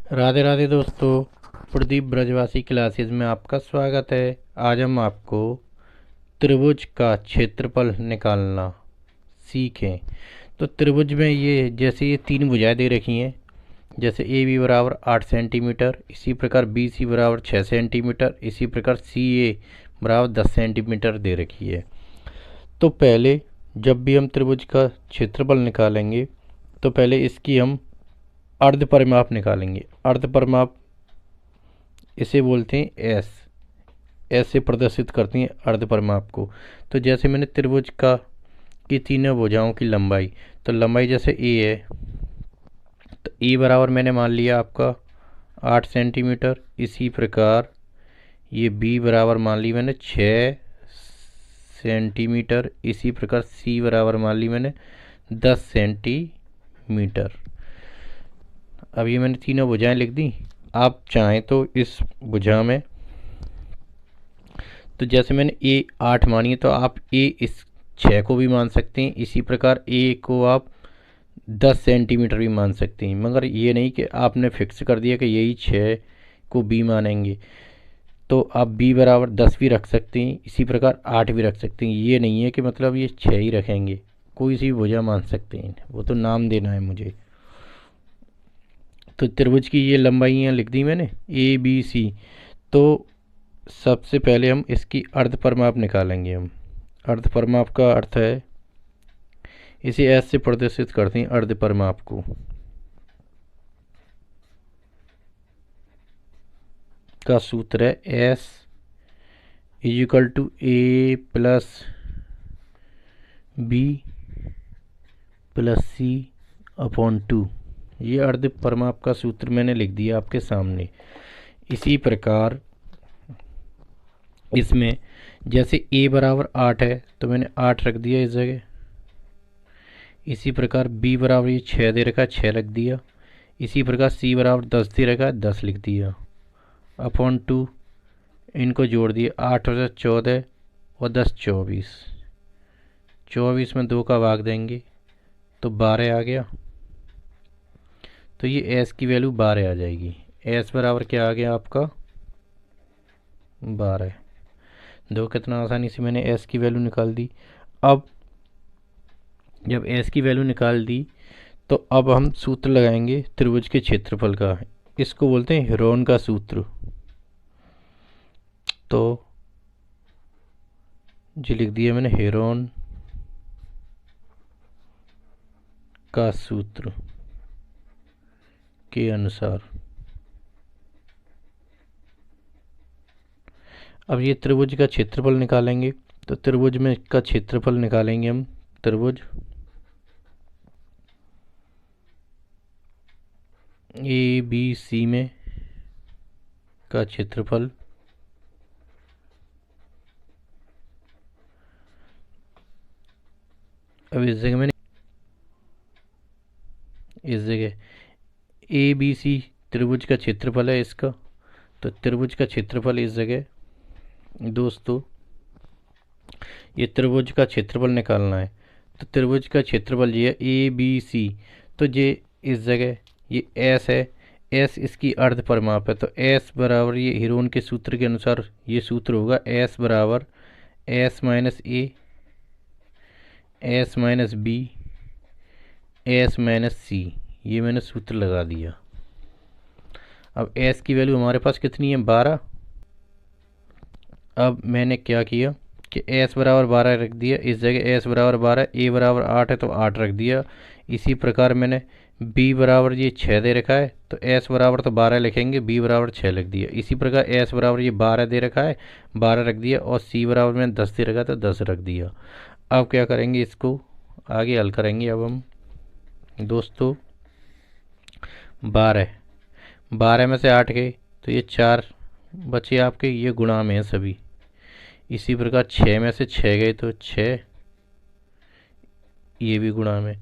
राधे राधे दोस्तों। प्रदीप ब्रजवासी क्लासेस में आपका स्वागत है। आज हम आपको त्रिभुज का क्षेत्रफल निकालना सीखें। तो त्रिभुज में ये तीन भुजाएं दे रखी हैं। जैसे ए बी बराबर 8 सेंटीमीटर, इसी प्रकार बी सी बराबर 6 सेंटीमीटर, इसी प्रकार सी ए बराबर 10 सेंटीमीटर दे रखी है। तो पहले जब भी हम त्रिभुज का क्षेत्रफल निकालेंगे तो पहले इसकी हम अर्ध परिमाप निकालेंगे। अर्ध परिमाप इसे बोलते हैं एस। एस से प्रदर्शित करती हैं अर्ध परिमाप को। तो जैसे मैंने त्रिभुज का की तीनों भुजाओं की लंबाई, तो लंबाई जैसे ए है तो ए बराबर मैंने मान लिया आपका 8 सेंटीमीटर। इसी प्रकार ये बी बराबर मान ली मैंने 6 सेंटीमीटर। इसी प्रकार सी बराबर मान ली मैंने 10 सेंटीमीटर। अब ये मैंने तीनों भुजाएं लिख दी। आप चाहें तो इस भुजा में, तो जैसे मैंने ए 8 मानी है तो आप ए इस 6 को भी मान सकते हैं। इसी प्रकार ए को आप 10 सेंटीमीटर भी मान सकते हैं, मगर ये नहीं कि आपने फिक्स कर दिया कि यही 6 को बी मानेंगे। तो आप बी बराबर 10 भी रख सकते हैं, इसी प्रकार 8 भी रख सकते हैं। ये नहीं है कि मतलब ये 6 ही रखेंगे, कोई सी भी भुजा मान सकते हैं, वो तो नाम देना है मुझे। तो त्रिभुज की ये लंबाइयाँ लिख दी मैंने ए बी सी। तो सबसे पहले हम इसकी अर्ध परिमाप निकालेंगे। हम अर्ध परिमाप का अर्थ है, इसे एस से प्रदर्शित करते हैं अर्ध परिमाप को। का सूत्र है S equal to A plus B plus C upon 2। ये अर्ध परिमाप का सूत्र मैंने लिख दिया आपके सामने। इसी प्रकार इसमें जैसे a बराबर 8 है तो मैंने 8 रख दिया इस जगह। इसी प्रकार b बराबर ये 6 दे रखा है, 6 रख दिया। इसी प्रकार c बराबर 10 दे रखा है, 10 लिख दिया अपॉन 2। इनको जोड़ दिए, 8 और 14 और 10 24। 24 में 2 का भाग देंगे तो 12 आ गया। तो ये s की वैल्यू 12 आ जाएगी। s बराबर क्या आ गया आपका 12। दो कितना आसानी से मैंने s की वैल्यू निकाल दी। अब जब s की वैल्यू निकाल दी तो अब हम सूत्र लगाएंगे त्रिभुज के क्षेत्रफल का। इसको बोलते हैं हेरोन का सूत्र। तो जी लिख दिया मैंने हेरोन का सूत्र के अनुसार। अब ये त्रिभुज का क्षेत्रफल निकालेंगे। तो त्रिभुज में का क्षेत्रफल निकालेंगे हम। त्रिभुज ए बी सी में का क्षेत्रफल अब इस जगह मैंने ए बी सी त्रिभुज का क्षेत्रफल है इसका। तो त्रिभुज का क्षेत्रफल इस जगह दोस्तों, ये त्रिभुज का क्षेत्रफल निकालना है। तो त्रिभुज का क्षेत्रफल ये है ए बी सी। तो ये इस जगह ये एस है, एस इसकी अर्ध परिमाप है। तो एस बराबर ये हेरोन के सूत्र के अनुसार ये सूत्र होगा एस बराबर S minus A, S minus B, S minus C. ये मैंने सूत्र लगा दिया। अब एस की वैल्यू हमारे पास कितनी है 12। अब मैंने क्या किया कि एस बराबर 12 रख दिया इस जगह। एस बराबर 12, ए बराबर 8 है तो 8 रख दिया। इसी प्रकार मैंने बी बराबर ये 6 दे रखा है तो एस बराबर तो 12 लिखेंगे, बी बराबर 6 लिख दिया। इसी प्रकार एस बराबर ये 12 दे रखा है, 12 रख दिया। और सी बराबर मैंने 10 दे रखा है तो 10 रख दिया। अब क्या करेंगे, इसको आगे हल करेंगे। अब हम दोस्तों 12 में से 8 गए तो ये 4 बचे आपके, ये गुणा में है सभी। इसी प्रकार 6 में से 6 गए तो 6, ये भी गुणा में।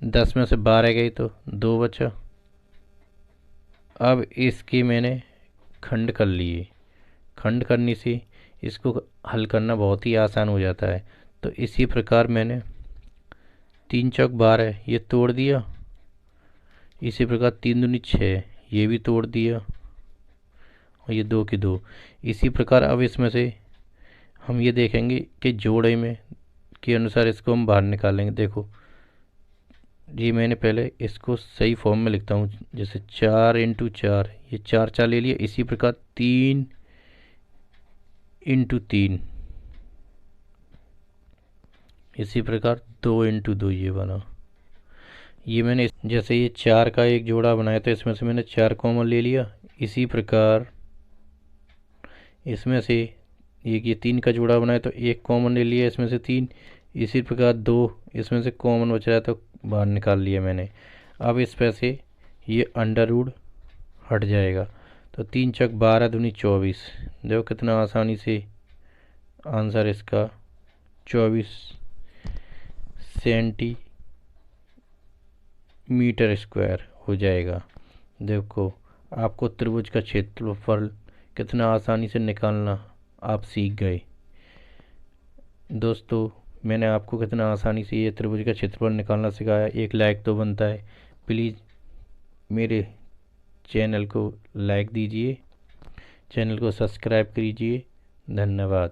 10 में से 12 गई तो 2 बचा। अब इसकी मैंने खंड कर लिए। खंड करने से इसको हल करना बहुत ही आसान हो जाता है। तो इसी प्रकार मैंने 3 चौक 12 ये तोड़ दिया। इसी प्रकार 3 दूनी 6 ये भी तोड़ दिया और ये 2 की 2। इसी प्रकार अब इसमें से हम ये देखेंगे कि जोड़े में के अनुसार इसको हम बाहर निकालेंगे। देखो जी, मैंने पहले इसको सही फॉर्म में लिखता हूँ, जैसे 4 × 4, ये 4 ले लिया। इसी प्रकार 3 × 3, इसी प्रकार 2 × 2 ये बना। ये मैंने जैसे ये 4 का एक जोड़ा बनाया तो इसमें से मैंने 4 कॉमन ले लिया। इसी प्रकार इसमें से ये 3 का जोड़ा बनाया तो एक कॉमन ले लिया इसमें से 3। इसी प्रकार 2 इसमें से कॉमन बच रहा है तो बाहर निकाल लिया मैंने। अब इस पे से ये अंडर रूट हट जाएगा तो 3 × 4 = 12 × 2 = 24। देखो कितना आसानी से आंसर इसका 24 सेंटीमीटर स्क्वायर हो जाएगा। देखो आपको त्रिभुज का क्षेत्रफल कितना आसानी से निकालना आप सीख गए। दोस्तों मैंने आपको कितना आसानी से ये त्रिभुज का क्षेत्रफल निकालना सिखाया। एक लाइक तो बनता है। प्लीज़ मेरे चैनल को लाइक दीजिए, चैनल को सब्सक्राइब कीजिए। धन्यवाद।